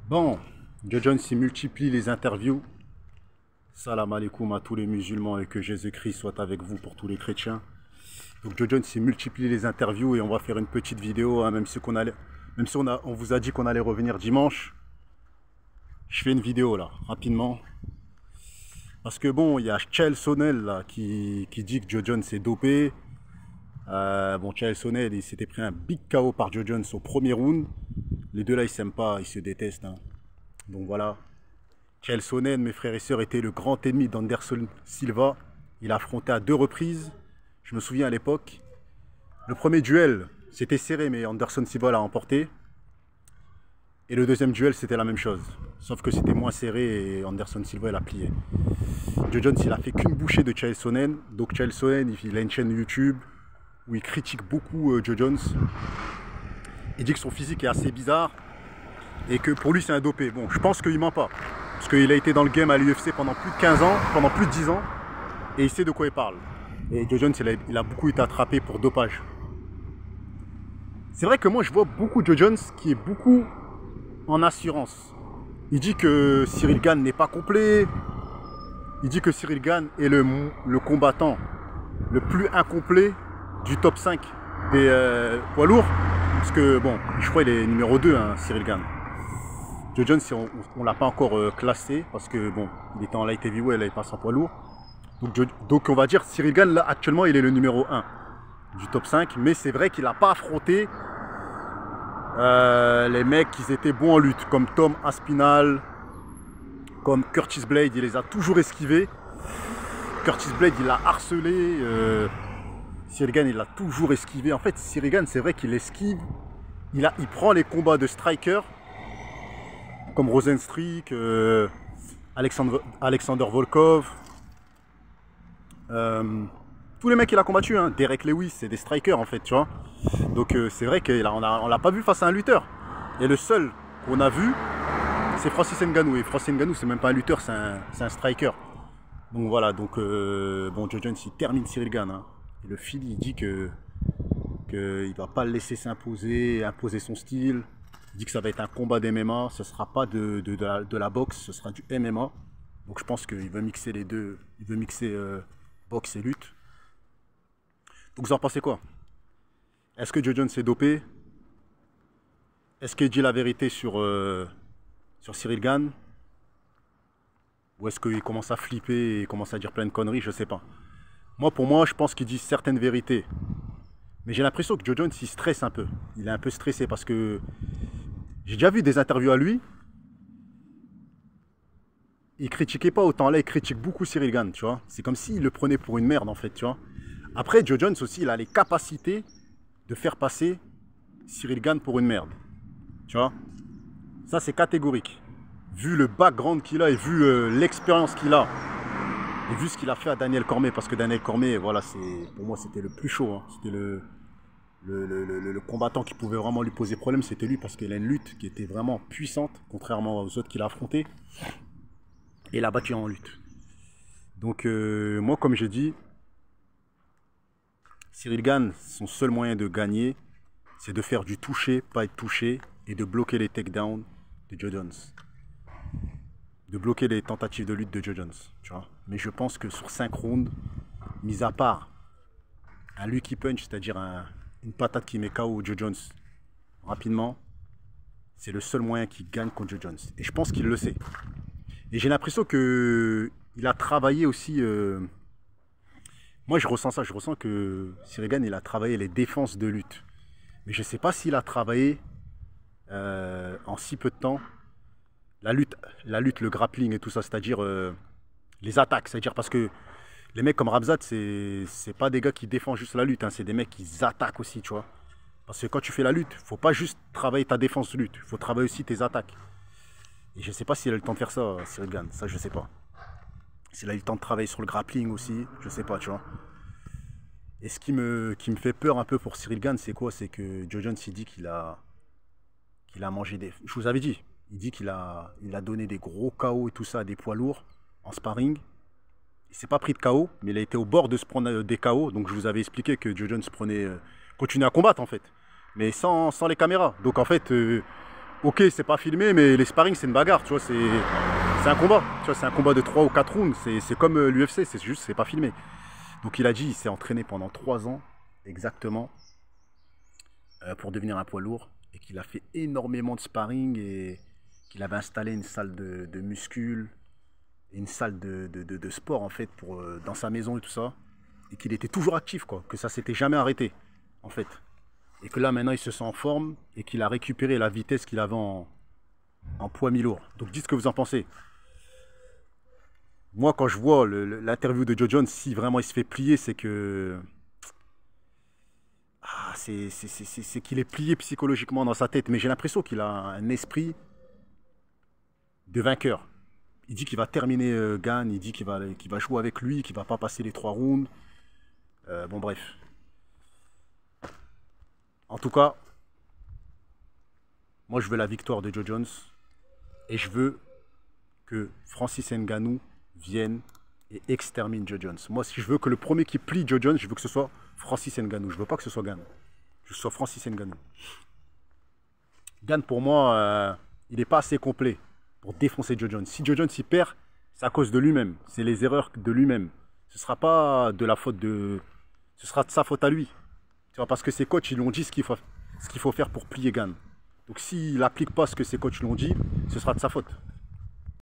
Bon, Joe Jones il multiplie les interviews. Salam alaikum à tous les musulmans et que Jésus-Christ soit avec vous pour tous les chrétiens. Donc Joe Jones il multiplie les interviews et on va faire une petite vidéo, hein, même si on vous a dit qu'on allait revenir dimanche. Je fais une vidéo là, rapidement. Parce que bon, il y a Chael Sonnen là qui dit que Joe Jones est dopé. Bon, Chael Sonnen il s'était pris un big KO par Joe Jones au premier round. Les deux là ils s'aiment pas, ils se détestent, hein. Donc voilà. Chael Sonnen, mes frères et sœurs, était le grand ennemi d'Anderson Silva. Il a affronté à 2 reprises. Je me souviens à l'époque. Le premier duel, c'était serré, mais Anderson Silva l'a emporté. Et le deuxième duel, c'était la même chose. Sauf que c'était moins serré et Anderson Silva, l'a plié. Joe Jones, il a fait qu'une bouchée de Chael Sonnen. Donc Chael Sonnen, il a une chaîne YouTube où il critique beaucoup Joe Jones. Il dit que son physique est assez bizarre et que pour lui, c'est un dopé. Bon, je pense qu'il ment pas. Parce qu'il a été dans le game à l'UFC pendant plus de 15 ans, pendant plus de 10 ans. Et il sait de quoi il parle. Et Joe Jones, il a beaucoup été attrapé pour dopage. C'est vrai que moi, je vois beaucoup Joe Jones qui est beaucoup en assurance. Il dit que Cyril Gane n'est pas complet. Il dit que Cyril Gane est le combattant le plus incomplet du top 5 des poids lourds. Parce que, bon, je crois qu'il est numéro 2, hein, Cyril Gane. Joe Jones, on ne l'a pas encore classé parce que, bon, il était en light heavyweight, là, il passe en poids lourd. Donc on va dire Cyril Gane, là, actuellement, il est le numéro 1 du top 5. Mais c'est vrai qu'il n'a pas affronté les mecs qui étaient bons en lutte, comme Tom Aspinall, comme Curtis Blade, il les a toujours esquivés. Curtis Blade, il l'a harcelé. Cyril Gane, il l'a toujours esquivé. En fait, Cyril Gane, c'est vrai qu'il esquive. Il prend les combats de striker, comme Rosenstreich, Alexander Volkov. Tous les mecs qu'il a combattu, hein. Derek Lewis, c'est des strikers en fait, tu vois. Donc c'est vrai qu'on l'a pas vu face à un lutteur. Et le seul qu'on a vu, c'est Francis Ngannou. Et Francis Ngannou, c'est même pas un lutteur, c'est un striker. Donc voilà, donc bon, Joe Jones, il termine Cyril Gane, hein. Et le fil, il dit qu'il va pas le laisser s'imposer, imposer son style. Il dit que ça va être un combat d'MMA, ce sera pas de la boxe, ce sera du MMA. Donc je pense qu'il veut mixer les deux, il veut mixer boxe et lutte. Donc vous en pensez quoi? Est-ce que Joe Jones est dopé? Est-ce qu'il dit la vérité sur Cyril Gane? Ou est-ce qu'il commence à flipper et commence à dire plein de conneries? Je sais pas. Moi, pour moi, je pense qu'il dit certaines vérités. Mais j'ai l'impression que Joe Jones, il stresse un peu. Il est un peu stressé parce que j'ai déjà vu des interviews à lui. Il critiquait pas autant. Là, il critique beaucoup Cyril Gane, tu vois. C'est comme s'il le prenait pour une merde, en fait, tu vois. Après, Joe Jones aussi, il a les capacités de faire passer Cyril Gane pour une merde. Tu vois. Ça, c'est catégorique. Vu le background qu'il a et vu l'expérience qu'il a, et vu ce qu'il a fait à Daniel Cormier, parce que Daniel Cormier, voilà, pour moi, c'était le plus chaud, hein. C'était le combattant qui pouvait vraiment lui poser problème, c'était lui, parce qu'il a une lutte qui était vraiment puissante, contrairement aux autres qu'il a affrontés. Et il a battu en lutte. Donc, moi, comme j'ai dit, Cyril Gane, son seul moyen de gagner, c'est de faire du toucher, pas être touché, et de bloquer les takedowns de Joe Jones. De bloquer les tentatives de lutte de Joe Jones, tu vois. Mais je pense que sur 5 rounds, mis à part un Lucky Punch, c'est-à-dire une patate qui met KO Joe Jones rapidement, c'est le seul moyen qu'il gagne contre Joe Jones. Et je pense qu'il le sait. Et j'ai l'impression qu'il a travaillé aussi... Moi, je ressens ça. Je ressens que Cyril Gane, il a travaillé les défenses de lutte. Mais je ne sais pas s'il a travaillé en si peu de temps la lutte, le grappling et tout ça, c'est-à-dire les attaques. C'est-à-dire parce que les mecs comme Khamzat, c'est pas des gars qui défendent juste la lutte, hein, c'est des mecs qui attaquent aussi, tu vois. Parce que quand tu fais la lutte, faut pas juste travailler ta défense de lutte, il faut travailler aussi tes attaques. Et je sais pas s'il a eu le temps de faire ça, Cyril Gane, ça je sais pas. S'il a eu le temps de travailler sur le grappling aussi, je sais pas, tu vois. Et ce qui me fait peur un peu pour Cyril Gane, c'est quoi? C'est que Joe Jones, il dit qu'il a mangé des... Je vous avais dit, il dit qu'il a donné des gros KO et tout ça à des poids lourds en sparring. Il s'est pas pris de KO, mais il a été au bord de se prendre des KO. Donc je vous avais expliqué que Joe Jones continuait à combattre en fait, mais sans les caméras. Donc en fait, Ok, c'est pas filmé, mais les sparring, c'est une bagarre, tu vois, c'est un combat. Tu vois, c'est un combat de 3 ou 4 rounds. C'est comme l'UFC, c'est juste, c'est pas filmé. Donc il a dit, il s'est entraîné pendant 3 ans, exactement, pour devenir un poids lourd. Et qu'il a fait énormément de sparring et qu'il avait installé une salle de muscule, une salle de sport, en fait, dans sa maison et tout ça. Et qu'il était toujours actif, quoi, que ça s'était jamais arrêté, en fait. Et que là, maintenant, il se sent en forme et qu'il a récupéré la vitesse qu'il avait en poids mi-lourd. Donc dites ce que vous en pensez. Moi, quand je vois l'interview de Joe Jones, si vraiment il se fait plier, c'est que... Ah, c'est qu'il est plié psychologiquement dans sa tête. Mais j'ai l'impression qu'il a un esprit de vainqueur. Il dit qu'il va terminer Gane, il dit qu'il va jouer avec lui, qu'il va pas passer les 3 rounds. Bon, bref. En tout cas, moi, je veux la victoire de Joe Jones. Et je veux que Francis Ngannou vienne et extermine Joe Jones. Moi, si je veux que le premier qui plie Joe Jones, je veux que ce soit Francis Ngannou. Je veux pas que ce soit Gane. Je veux que ce soit Francis Ngannou. Gane, pour moi, il n'est pas assez complet pour défoncer Joe Jones. Si Joe Jones y perd, c'est à cause de lui-même. C'est les erreurs de lui-même. Ce ne sera pas de la faute de... Ce sera de sa faute à lui. Tu vois, parce que ses coachs, ils lui ont dit ce qu'il faut faire pour plier Gane. Donc s'il n'applique pas ce que ses coachs lui ont dit, ce sera de sa faute.